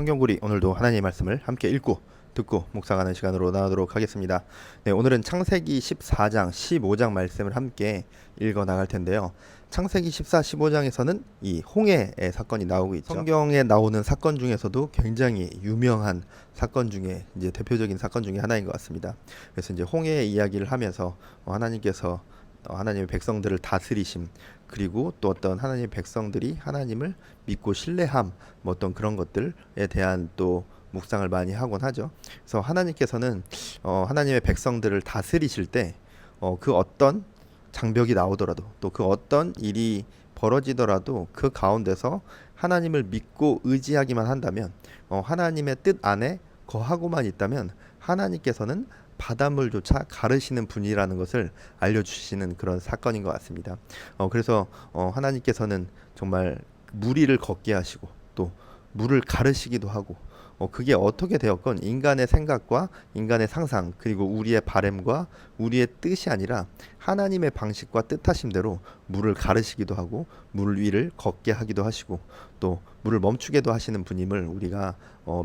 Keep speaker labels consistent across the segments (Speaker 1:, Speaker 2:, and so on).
Speaker 1: 성경구리, 오늘도 하나님의 말씀을 함께 읽고 듣고 묵상하는 시간으로 나누도록 하겠습니다. 네, 오늘은 창세기 14장, 15장 말씀을 함께 읽어 나갈 텐데요. 창세기 14, 15장에서는 이 홍해의 사건이 나오고 있죠. 성경에 나오는 사건 중에서도 굉장히 유명한 사건 중에 이제 대표적인 사건 중에 하나인 것 같습니다. 그래서 이제 홍해의 이야기를 하면서 하나님께서 하나님의 백성들을 다스리심, 그리고 또 어떤 하나님의 백성들이 하나님을 믿고 신뢰함, 뭐 어떤 그런 것들에 대한 또 묵상을 많이 하곤 하죠. 그래서 하나님께서는 하나님의 백성들을 다스리실 때 그 어떤 장벽이 나오더라도, 또 그 어떤 일이 벌어지더라도 그 가운데서 하나님을 믿고 의지하기만 한다면, 하나님의 뜻 안에 거하고만 있다면 하나님께서는 바닷물조차 가르시는 분이라는 것을 알려주시는 그런 사건인 것 같습니다. 그래서 하나님께서는 정말 물 위를 걷게 하시고 또 물을 가르시기도 하고, 그게 어떻게 되었건 인간의 생각과 인간의 상상, 그리고 우리의 바램과 우리의 뜻이 아니라 하나님의 방식과 뜻하심대로 물을 가르시기도 하고 물 위를 걷게 하기도 하시고 또 물을 멈추게도 하시는 분임을 우리가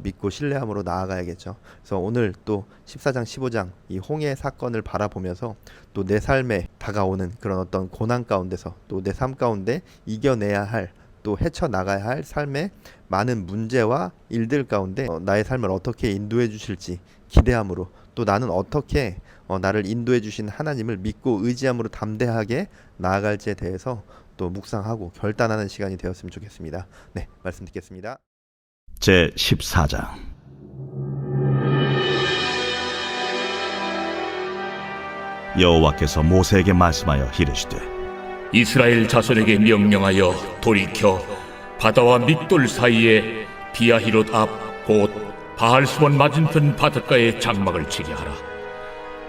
Speaker 1: 믿고 신뢰함으로 나아가야겠죠. 그래서 오늘 또 14장 15장 이 홍해 사건을 바라보면서 또 내 삶에 다가오는 그런 어떤 고난 가운데서 또 내 삶 가운데 이겨내야 할, 또 헤쳐나가야 할 삶의 많은 문제와 일들 가운데 나의 삶을 어떻게 인도해 주실지 기대함으로, 또 나는 어떻게 나를 인도해 주신 하나님을 믿고 의지함으로 담대하게 나아갈지에 대해서 또 묵상하고 결단하는 시간이 되었으면 좋겠습니다. 네, 말씀 듣겠습니다.
Speaker 2: 제 14장. 여호와께서 모세에게 말씀하여 이르시되,
Speaker 3: 이스라엘 자손에게 명령하여 돌이켜 바다와 믹돌 사이에 비아히롯 앞 곧 바알스본 맞은편 바닷가에 장막을 치게 하라.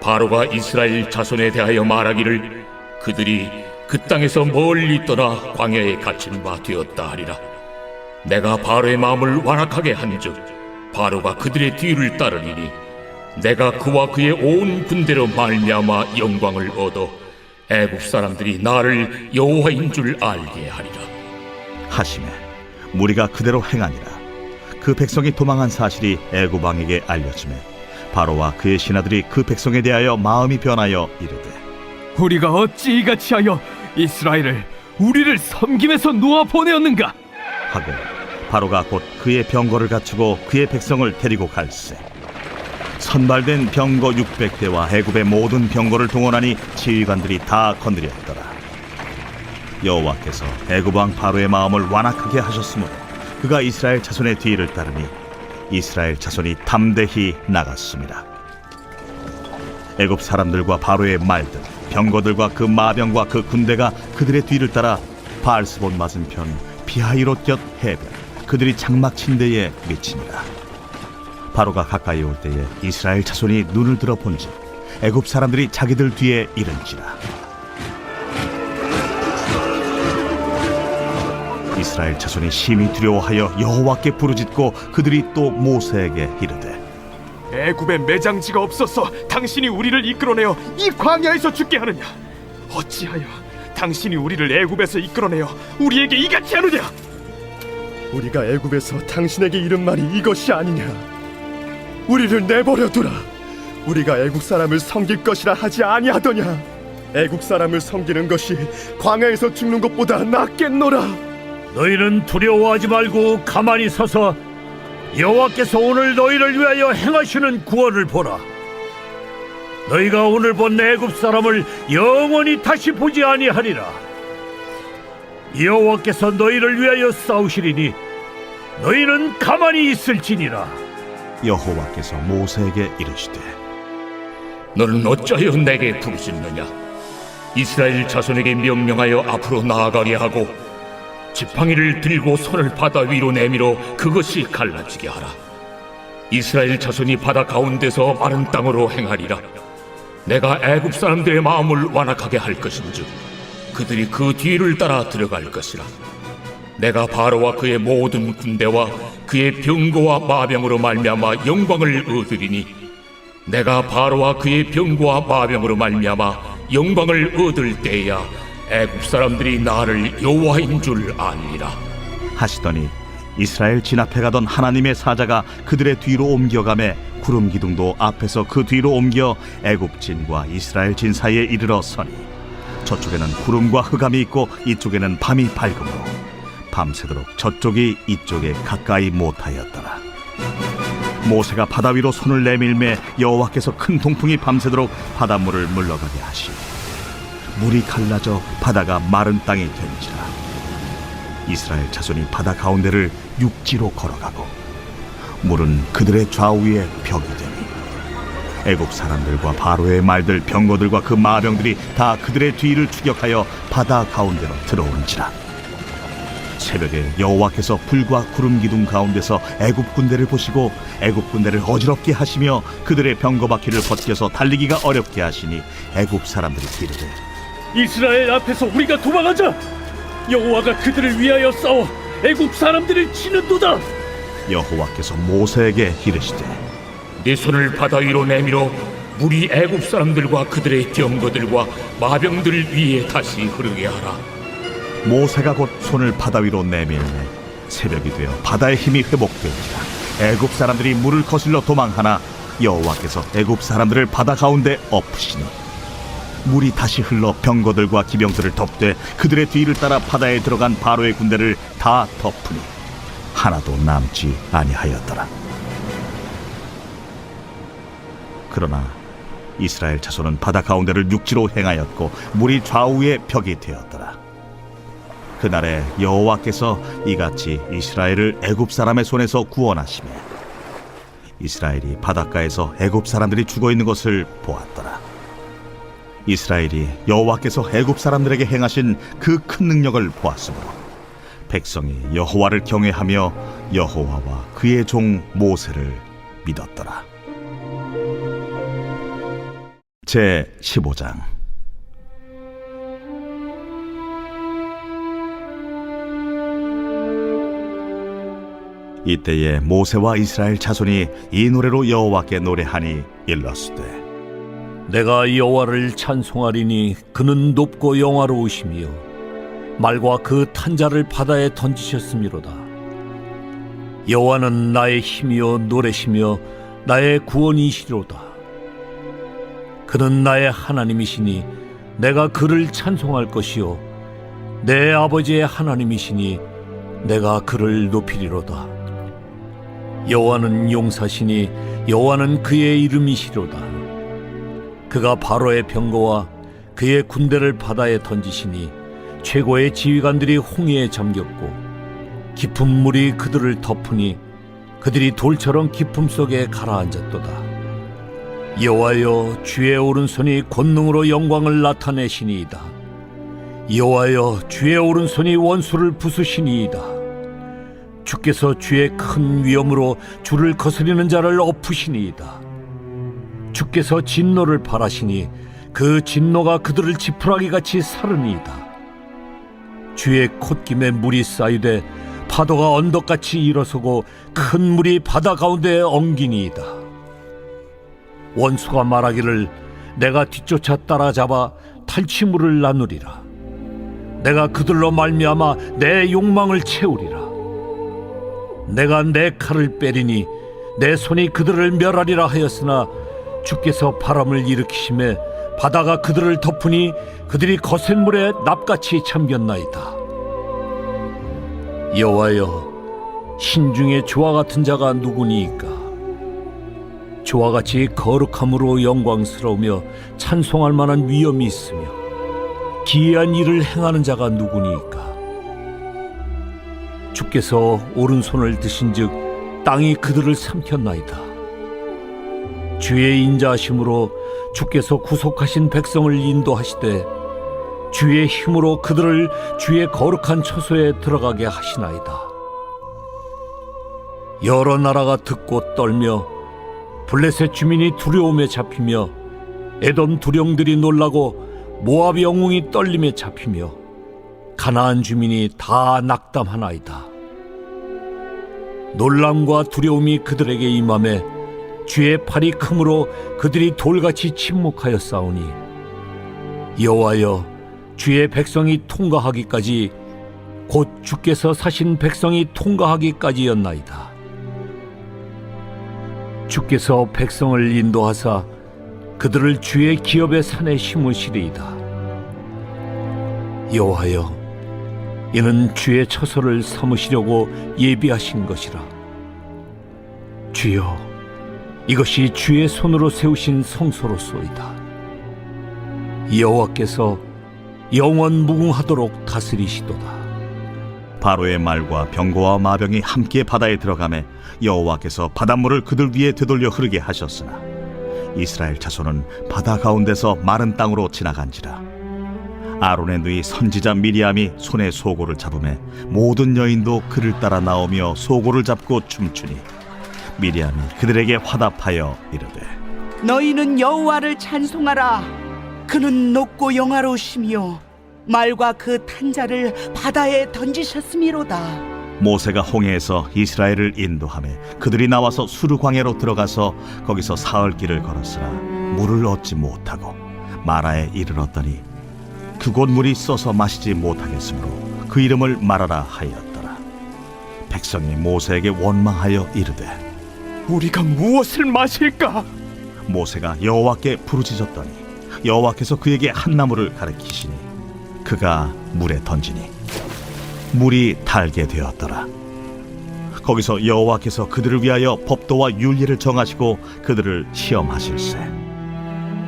Speaker 3: 바로가 이스라엘 자손에 대하여 말하기를 그들이 그 땅에서 멀리 떠나 광야에 갇힌 바 되었다 하리라. 내가 바로의 마음을 완악하게 한즉 바로가 그들의 뒤를 따르리니 내가 그와 그의 온 군대로 말미암아 영광을 얻어 애굽 사람들이 나를 여호와인 줄 알게 하리라
Speaker 2: 하시매 무리가 그대로 행하니라. 그 백성이 도망한 사실이 애굽 왕에게 알려지매 바로와 그의 신하들이 그 백성에 대하여 마음이 변하여 이르되,
Speaker 4: 우리가 어찌 이같이 하여 이스라엘을 우리를 섬김에서 놓아 보내었는가
Speaker 2: 하고 바로가 곧 그의 병거를 갖추고 그의 백성을 데리고 갈새 선발된 병거 600대와 애굽의 모든 병거를 동원하니 지휘관들이 다 거느렸더라. 여호와께서 애굽 왕 바로의 마음을 완악하게 하셨으므로 그가 이스라엘 자손의 뒤를 따르니 이스라엘 자손이 담대히 나갔습니다. 애굽 사람들과 바로의 말들, 병거들과 그 마병과 그 군대가 그들의 뒤를 따라 바알스본 맞은편 비하히롯 곁 해변 그들이 장막 친 데에 미치니라. 바로가 가까이 올 때에 이스라엘 자손이 눈을 들어 본즉 애굽 사람들이 자기들 뒤에 이른지라. 이스라엘 자손이 심히 두려워하여 여호와께 부르짖고 그들이 또 모세에게 이르되,
Speaker 4: 애굽에 매장지가 없어서 당신이 우리를 이끌어내어 이 광야에서 죽게 하느냐? 어찌하여 당신이 우리를 애굽에서 이끌어내어 우리에게 이같이 하느냐?
Speaker 5: 우리가 애굽에서 당신에게 이른 말이 이것이 아니냐? 우리를 내버려 두라. 우리가 애국 사람을 섬길 것이라 하지 아니하더냐? 애국 사람을 섬기는 것이 광야에서 죽는 것보다 낫겠노라.
Speaker 6: 너희는 두려워하지 말고 가만히 서서 여호와께서 오늘 너희를 위하여 행하시는 구원을 보라. 너희가 오늘 본 애굽 사람을 영원히 다시 보지 아니하리라. 여호와께서 너희를 위하여 싸우시리니 너희는 가만히 있을지니라.
Speaker 2: 여호와께서 모세에게 이르시되,
Speaker 3: 너는 어찌하여 내게 부르짖느냐? 이스라엘 자손에게 명령하여 앞으로 나아가게 하고 지팡이를 들고 손을 바다 위로 내밀어 그것이 갈라지게 하라. 이스라엘 자손이 바다 가운데서 마른 땅으로 행하리라. 내가 애굽 사람들의 마음을 완악하게 할 것인즉 그들이 그 뒤를 따라 들어갈 것이라. 내가 바로와 그의 모든 군대와 그의 병거와 마병으로 말미암아 영광을 얻으리니 내가 바로와 그의 병거와 마병으로 말미암아 영광을 얻을 때야 애굽 사람들이 나를 여호와인 줄 아니라
Speaker 2: 하시더니 이스라엘 진압해 가던 하나님의 사자가 그들의 뒤로 옮겨가매 구름 기둥도 앞에서 그 뒤로 옮겨 애굽진과 이스라엘 진 사이에 이르러 서니 저쪽에는 구름과 흑암이 있고 이쪽에는 밤이 밝음으로 밤새도록 저쪽이 이쪽에 가까이 못하였더라. 모세가 바다 위로 손을 내밀매 여호와께서 큰 동풍이 밤새도록 바닷물을 물러가게 하시니 물이 갈라져 바다가 마른 땅이 된지라. 이스라엘 자손이 바다 가운데를 육지로 걸어가고 물은 그들의 좌우에 벽이 되니 애국 사람들과 바로의 말들 병거들과 그 마병들이 다 그들의 뒤를 추격하여 바다 가운데로 들어온지라. 새벽에 여호와께서 불과 구름 기둥 가운데서 애굽 군대를 보시고 애굽 군대를 어지럽게 하시며 그들의 병거 바퀴를 벗겨서 달리기가 어렵게 하시니 애굽 사람들이 이르되
Speaker 6: 이스라엘 앞에서 우리가 도망하자. 여호와가 그들을 위하여 싸워 애굽 사람들을 치는도다.
Speaker 2: 여호와께서 모세에게 이르시되
Speaker 3: 네 손을 바다 위로 내밀어 물이 애굽 사람들과 그들의 병거들과 마병들 위에 다시 흐르게 하라.
Speaker 2: 모세가 곧 손을 바다 위로 내밀매 새벽이 되어 바다의 힘이 회복되니라. 애굽 사람들이 물을 거슬러 도망하나 여호와께서 애굽 사람들을 바다 가운데 엎으시니 물이 다시 흘러 병거들과 기병들을 덮되 그들의 뒤를 따라 바다에 들어간 바로의 군대를 다 덮으니 하나도 남지 아니하였더라. 그러나 이스라엘 자손은 바다 가운데를 육지로 행하였고 물이 좌우에 벽이 되었더라. 그날에 여호와께서 이같이 이스라엘을 애굽 사람의 손에서 구원하시며 이스라엘이 바닷가에서 애굽 사람들이 죽어 있는 것을 보았더라. 이스라엘이 여호와께서 애굽 사람들에게 행하신 그 큰 능력을 보았으므로 백성이 여호와를 경외하며 여호와와 그의 종 모세를 믿었더라. 제 15장. 이때에 모세와 이스라엘 자손이 이 노래로 여호와께 노래하니 일렀으되
Speaker 6: 내가 여호와를 찬송하리니 그는 높고 영화로우시며 말과 그 탄자를 바다에 던지셨음이로다. 여호와는 나의 힘이요 노래시며 나의 구원이시로다. 그는 나의 하나님이시니 내가 그를 찬송할 것이요 내 아버지의 하나님이시니 내가 그를 높이리로다. 여호와는 용사시니 여호와는 그의 이름이시로다. 그가 바로의 병거와 그의 군대를 바다에 던지시니 최고의 지휘관들이 홍해에 잠겼고 깊은 물이 그들을 덮으니 그들이 돌처럼 깊음 속에 가라앉았도다. 여호와여 주의 오른손이 권능으로 영광을 나타내시니이다. 여호와여 주의 오른손이 원수를 부수시니이다. 주께서 주의 큰 위엄으로 주를 거스리는 자를 엎으시니이다. 주께서 진노를 발하시니 그 진노가 그들을 지푸라기같이 사르니이다. 주의 콧김에 물이 쌓이되 파도가 언덕같이 일어서고 큰 물이 바다 가운데에 엉기니이다. 원수가 말하기를 내가 뒤쫓아 따라잡아 탈취물을 나누리라. 내가 그들로 말미암아 내 욕망을 채우리라. 내가 내 칼을 빼리니 내 손이 그들을 멸하리라 하였으나 주께서 바람을 일으키심에 바다가 그들을 덮으니 그들이 거센 물에 납같이 잠겼나이다. 여호와여 신중에 주와 같은 자가 누구니이까? 주와 같이 거룩함으로 영광스러우며 찬송할 만한 위엄이 있으며 기이한 일을 행하는 자가 누구니이까? 주께서 오른손을 드신즉 땅이 그들을 삼켰나이다. 주의 인자하심으로 주께서 구속하신 백성을 인도하시되 주의 힘으로 그들을 주의 거룩한 처소에 들어가게 하시나이다. 여러 나라가 듣고 떨며 블레셋 주민이 두려움에 잡히며 에돔 두령들이 놀라고 모압 영웅이 떨림에 잡히며 가나안 주민이 다 낙담하나이다. 놀람과 두려움이 그들에게 임하매 주의 팔이 크므로 그들이 돌같이 침묵하여 싸우니 여호와여 주의 백성이 통과하기까지 곧 주께서 사신 백성이 통과하기까지였나이다. 주께서 백성을 인도하사 그들을 주의 기업의 산에 심으시리이다. 여호와여, 이는 주의 처소를 삼으시려고 예비하신 것이라. 주여, 이것이 주의 손으로 세우신 성소로소이다. 여호와께서 영원 무궁하도록 다스리시도다.
Speaker 2: 바로의 말과 병거와 마병이 함께 바다에 들어가매 여호와께서 바닷물을 그들 위에 되돌려 흐르게 하셨으나 이스라엘 자손은 바다 가운데서 마른 땅으로 지나간지라. 아론의 누이 선지자 미리암이 손에 소고를 잡으매 모든 여인도 그를 따라 나오며 소고를 잡고 춤추니 미리암이 그들에게 화답하여 이르되
Speaker 7: 너희는 여호와를 찬송하라. 그는 높고 영화로우시며 말과 그 탄자를 바다에 던지셨음이로다.
Speaker 2: 모세가 홍해에서 이스라엘을 인도하매 그들이 나와서 수르 광야로 들어가서 거기서 사흘 길을 걸었으나 물을 얻지 못하고 마라에 이르렀더니 그곳 물이 써서 마시지 못하겠으므로 그 이름을 마라라 하였더라. 백성이 모세에게 원망하여 이르되
Speaker 4: 우리가 무엇을 마실까?
Speaker 2: 모세가 여호와께 부르짖었더니 여호와께서 그에게 한 나무를 가리키시니 그가 물에 던지니 물이 달게 되었더라. 거기서 여호와께서 그들을 위하여 법도와 윤리를 정하시고 그들을 시험하실세.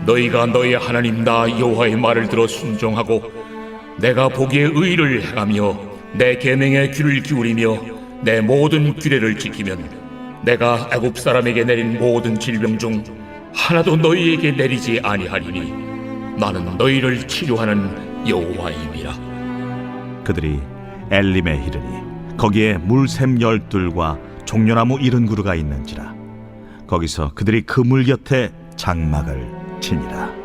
Speaker 3: 너희가 너희 하나님 나 여호와의 말을 들어 순종하고 내가 보기에 의를 행하며 내 계명에 귀를 기울이며 내 모든 규례를 지키면 내가 애굽 사람에게 내린 모든 질병 중 하나도 너희에게 내리지 아니하리니 나는 너희를 치료하는 여호와임이라.
Speaker 2: 그들이 엘림에 이르니 거기에 물샘 12과 종려나무 70그루가 있는지라. 거기서 그들이 그 물 곁에 장막을 치니라.